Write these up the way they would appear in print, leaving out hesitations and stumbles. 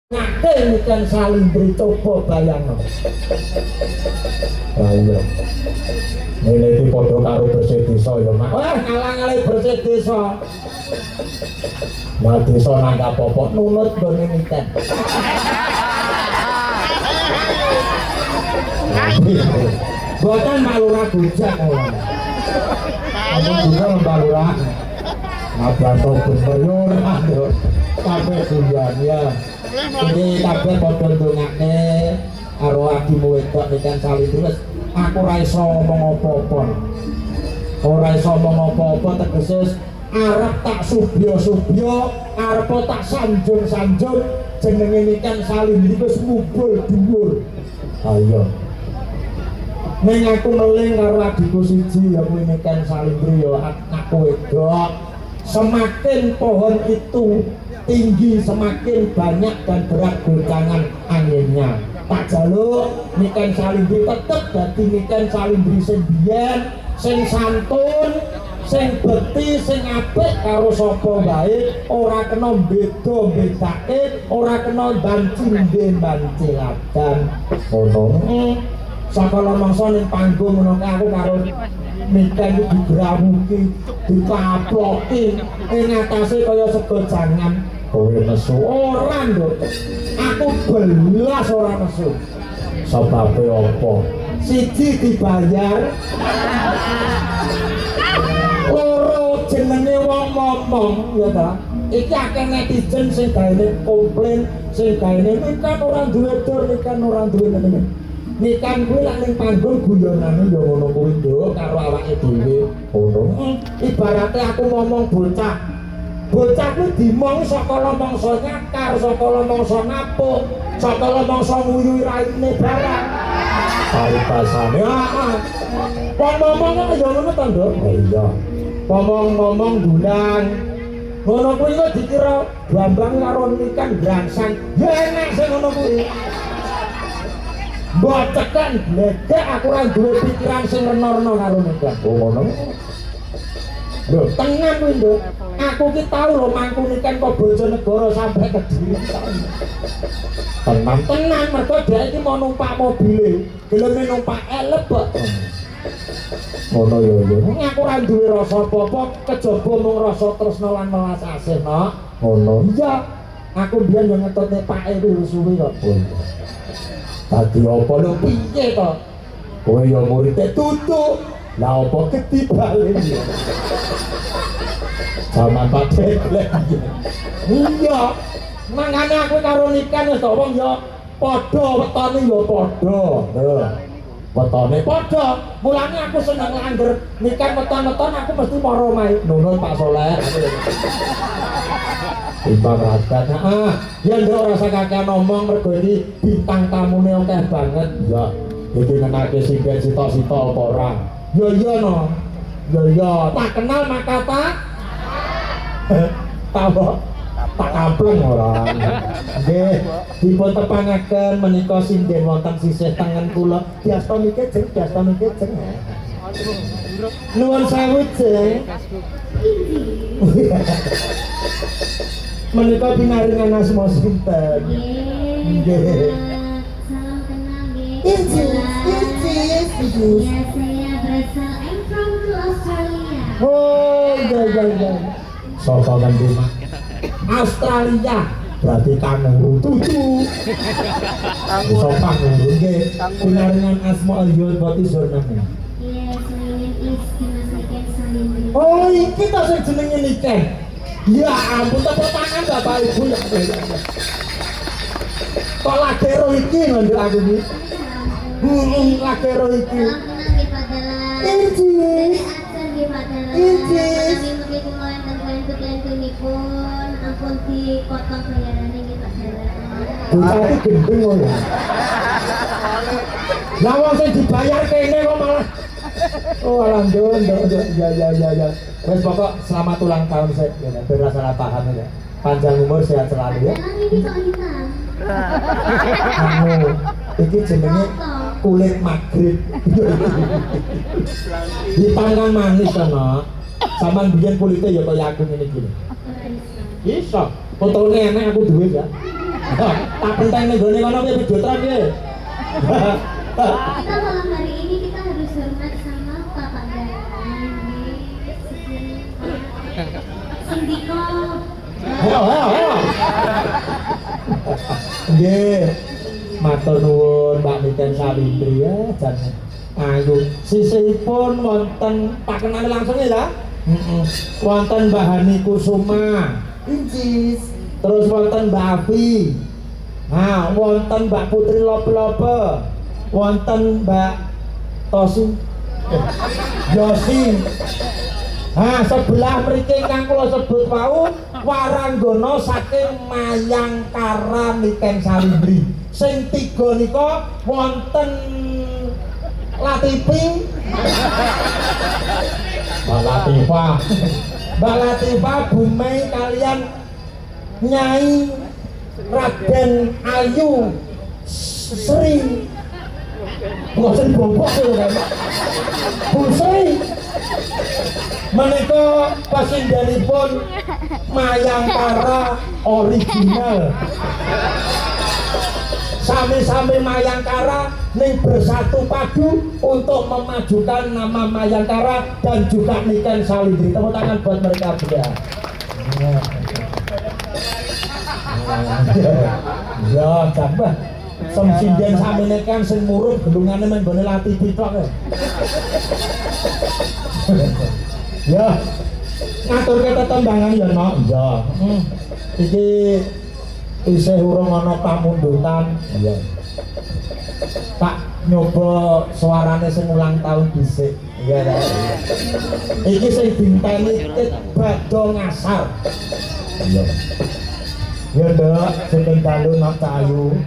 Ngake kan Salindri coba bayangno. Ayo. Ini iki padha karo bersih desa ya, Mak. Wah, ngalang-aling bersih desa. Lah desa nang apa-apa nunut gone niken. Boten malura bujak ora. Ayo juga malura. Ngabantu bener yo. Kabeh kuliah ya. Ini kabeh padha ndongakne karo adimu wedok nikan Salindri. Aku ora iso ngomong apa-apa. Ora iso ngomong apa-apa tegese arep tak subya-subya, arep tak sanjung-sanjung jenenge nikan Salindri wis mubul dhuwur. Ayo. Ning aku meling karo adikku siji ya kuwi nikan Salindri ya aku wedok. Semakin pohon itu tinggi semakin banyak dan berat goncangan anginnya. Tak jaluk nikan Salindri tetep dadi nikan Salindri sing biyen, sing santun, sing bekti, sing apik karo sapa wae, ora kena beda-bedake, ora kena bancing-banciladan. Ngono. Sakala mangsa ning panggung ngono aku karo nikan iki digrawuki, dikaploki, ing atase kaya sego jangan. Kowe nesu ora, Nduk. Aku belas ora nesu. Sebabe apa? Siji dibayar. Loro jenenge wong ngomong, ya ta. Iki akeh netizen sing gaene komplain, sing gaene nikan ora duwe dur, nikan ora duwe ngene. Nikan kuwi lak ning panggung guyonane ya ngono kuwi, Nduk, karo awake dhewe. Ngono. Ibarate aku ngomong bocah. Bocah kuwi dimong saka mangsa nyakar, saka mangsa napuk, saka mangsa nguyuhi raine barang. Paripasane, heeh. Ngomong ya ngono to, Nduk. Iya. Ngomong dulang. Ngono kuwi kok dikira Bambang karo nikan grangsang. Ya enak sing ngono kuwi. Mbok tekan bledek aku ora duwe pikiran sing rena-rena karo nikan. Oh ngono. Lho, tenang kuwi, Nduk. Aku ki tau lho mangku nikan kok Bojonegoro sampai Kediri. Tenang mergo dhek iki mau numpak mobile. Geleme numpak elep kok. Ngono ya ya. Aku ora duwe rasa apa-apa, kejaba mung rasa tresna lan welas asih, Nok. Ngono. Iya. Aku mbiyen yo ngetutne pake kuwi suwi kok. Dadi apa lho piye to? Kowe yo murid tutuk. Lah apa ketibale iki? Zaman Pak Deklek. Iya. Mangane aku karo nikan wis wong yo padha wetone yo padha. Lho. Wetone padha. Mulane aku seneng langgar nikan weton-weton aku mesti mara mae nunut Pak Soleh. Timbang ragat. Heeh. Ya nduk ora usah kakean ngomong mergo iki bintang tamune akeh banget. Ya. Iki ngenake singgen sita-sita apa ora? Ya iya no. Ya iya, tak kenal maka tak tahu tak kampleng ora. Nggih, dipun tepangaken menika sinden wonten sisih tengen kula. Diasta niki jeng, diasta niki jeng. Nuwun sewu jeng. Menika pinaringan asma sinten? Nggih. Salam kenal nggih. Incis. Iya, saya berasal from Australia. Oh, iya. Sapa ngendi, Mak? Australia. Berarti kanguru tutu. Sapa kanguru nggih. Pinaringan asma Ayun Bati Zorname. Iya, saya is Dimas Salindri. Oh, iki to sing jenenge niken. Ya ampun, tepuk tangan Bapak Ibu ya. Kok lagero iki ngandel aku iki? Lagero iki. Salam kenal nggih Pak Dalan. Incis. Aksen nggih Pak Dalan. Incis. Mugi kemarin dan kunipun ampun dipotong bayarane nggih Pak Dalan. Bocah iki gendeng kok ya. Lah wong sing dibayar kene kok malah oh alah nduk ya. Wes pokok selamat ulang tahun saya ya, ben salah paham ya. Panjang umur sehat selalu ya. Dalan ini kok hitam. Kamu iki jenenge kulit magrib. Hitam manis ana. Saman biyen kulite ya kaya aku ngene iki. Iso. Fotone enek aku duwe ya. Tak penteng ning gone kono piye video truk piye? Kita malam hari ini kita harus hormat sama Bapak Dadan. Sindiko. Ayo. Nggih. Matur nuwun Mbak Niken Salindri ya, jan ayu. Sisihipun wonten tak kenal langsung ya. Wonten Mbak Hani Kusuma. Incis. Terus wonten Mbak Afi. Nah, wonten Mbak Putri Lope-Lope. Wonten Mbak Tosi. Yosi. Nah, sebelah mriki kang kula sebut wau waranggana saking Mayangkara Niken Salindri. Sing tiga nika wonten Latifi. Mbak Latifah Bumei kalian Nyai Raden Ayu Sri. Bosen bobok lho Bu Sri. Menika pasindanipun Mayangkara original. Sami-sami Mayangkara ning bersatu padu untuk memajukan nama Mayangkara dan juga Niken Salindri. Tepuk tangan buat mereka berdua. Ya, jambah. Sem sinden samene kan sing murup gendungane men gone Latifi tok. Ya. Ngaturke tetembangan ya, Nok. Iya. Iki isih urung ana pamundutan. Iya. Tak nyoba suarane sing ulang tahun dhisik. Iya ta. Iki sing dinteni Badha Ngasar. Iya. Ya ndak, sugeng dalu Nok Cahayu.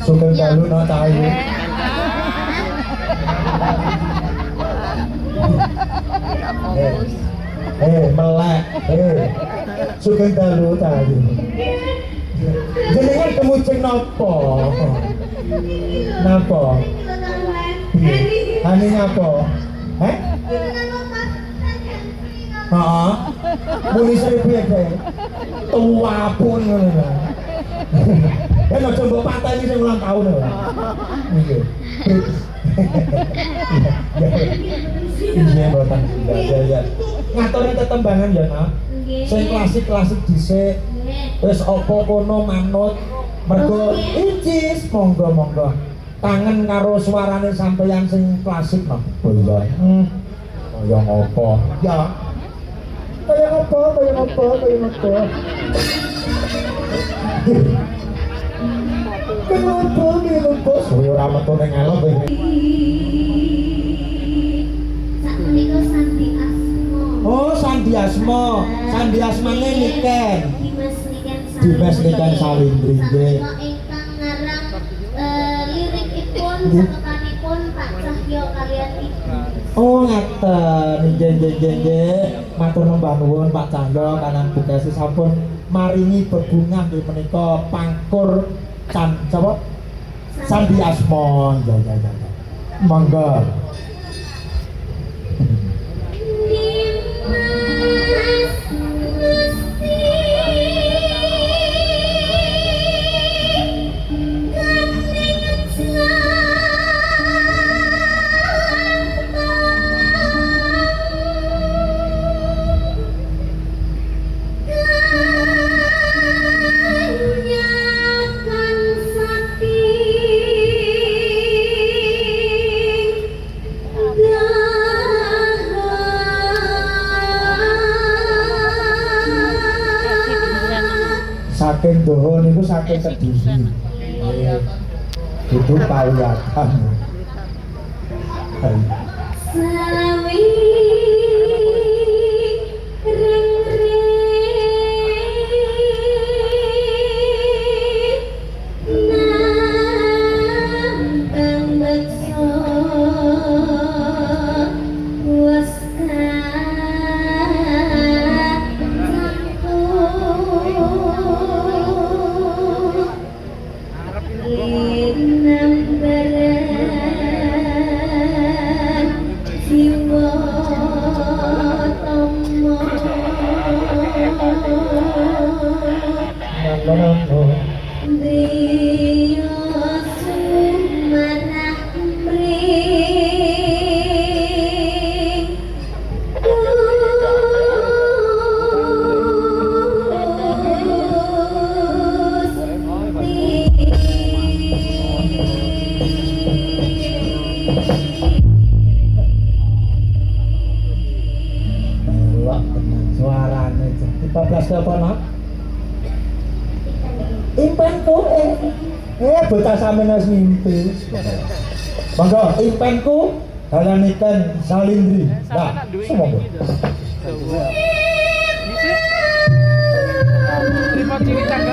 Sugeng dalu Nok Cahayu. Melek. Sugeng dalu Cahayu. Jenengan kemujeng napa? Napa? Hani napa? Heh? Heeh. Muni seribu ya, tua pun ngono lho. Kan aja mbok pateni sing ulang tahun lho. Nggih. Iya, boten. Ya. Ngaturi tetembangan ya, Nak. Sing klasik-klasik dhisik. Wis apa kono manut mergo incis monggo. Kangen karo suarane sampeyan sing klasik, Nak. Oh iya. Kaya ngopo? Ya. Kaya ngopo? Kenapa? Suwe ora metu ning ngalep iki. Sak menika Sandi Asma. Oh, Sandi Asma. Sandi Asmane Niken. Dimas Niken Salindri nggih. Ingkang ngarang lirikipun sakekanipun Pak Cahyo kalian Ibu. Oh, ngaten. Nggih. Matur nuwun Pak Cahyo kanan bugasi sampun maringi bebungah nggih menika pangkur sapa? Sandi Asma. Ya. Monggo. Saking doho niku saking Kediri. Itu pawiyatan. Sawi Jiwa Oh. Dia sumanah mring Elok tenan suarane 14 telepon nak. Impenku bocah sampeyan wis mimpi. Monggo impenku dalanipun Salindri. Nah, semoga. Bisa? Terima ciri tangga.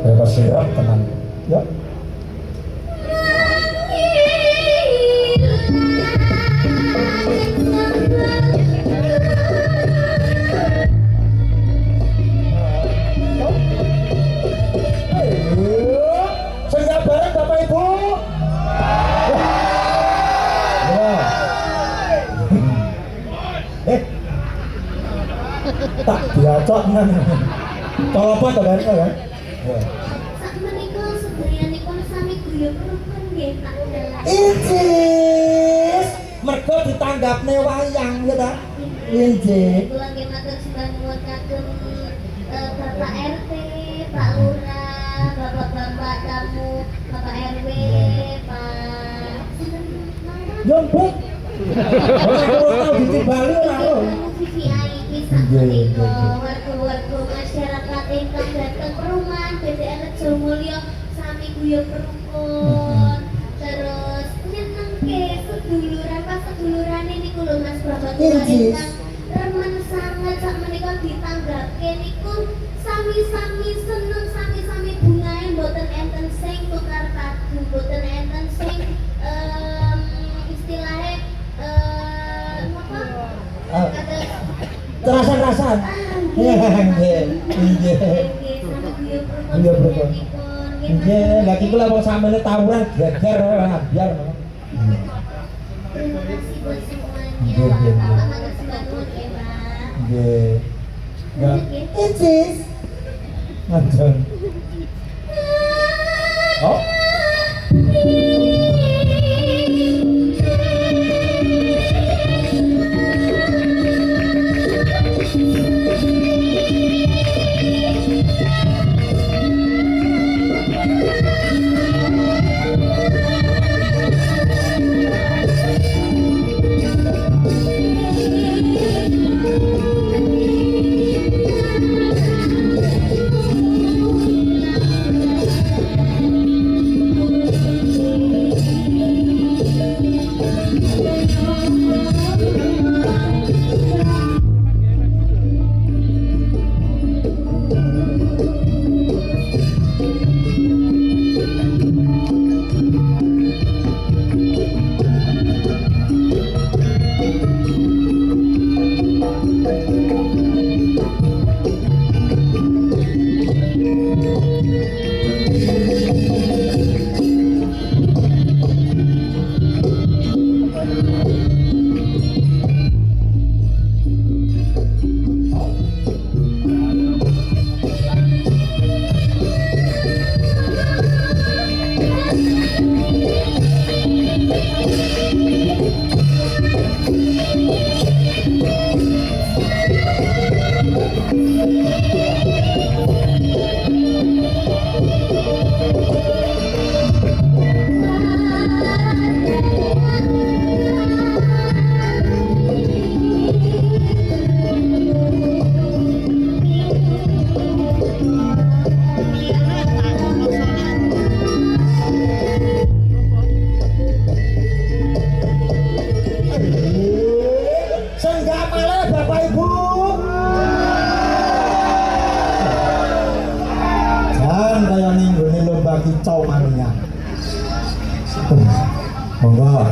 Bebas siap tenang. Ya. Siap bareng Bapak Ibu. Ya. Tak diacok nang. Colopot to kan ya. sakmenika sedayanipun sami guyub rukun nggih tak dalah. Incis, mergo ditanggapne wayang ya ta? Incis. Kula nggih matur sembah nuwun kagem Bapak RT, Pak Lurah, Bapak-bapak tamu, Bapak RW, Pak Yombek. Ora tau ditimbali ora lho. VVIP sakmenika warga-warga masyarakat ingkang dateng perumahan BTR Rejo Mulyo sami guyub rukun. Terus nyenengke seduluran pas sedulurane niku lho Mas Bapak ingkang remen sanget sakmenika ditanggapke niku sami-sami seneng sami-sami bungae mboten enten sing tukar kadu mboten enten sing istilahnya apa? Kados Terasa-rasan. Iya, nggih. Nggih. Iya, betul. Nggih, lagi kula wong sampeyan tawuran geger biar. Terima kasih buat semuanya. Nggih, nggih, nggih. Matur sembah nuwun ya, Pak. Nggih. Ya. Incis. Manjang. Oh. Kicau mania. Monggo.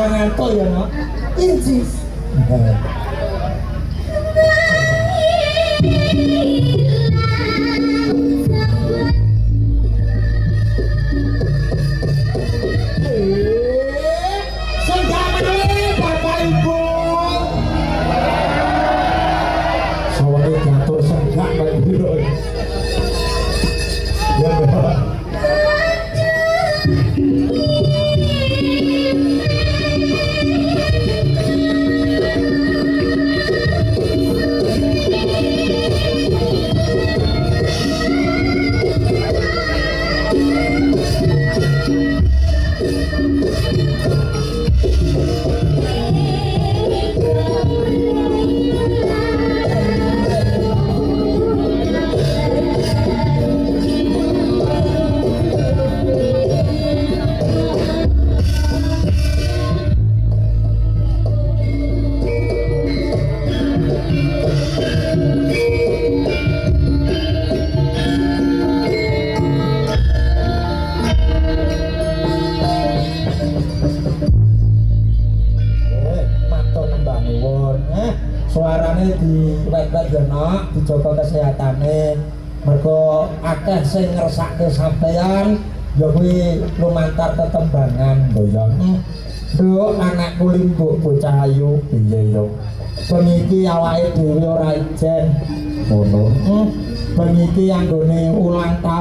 Ngantuk ya nak, incis. Bapak Ibu, soalnya jatuh senggak Bapak Ibu. Ya Bapak. Suarane diwet-wet yo nok, dijaga kesehatane. Mergo akeh sing ngersake sampeyan ya kuwi lumantar tetembangan mboyo. Nduk anakku limbuk bocah ayu piye yo. Ben iki awake dhewe ora ijen ngono. Ben iki anggone ulang tahun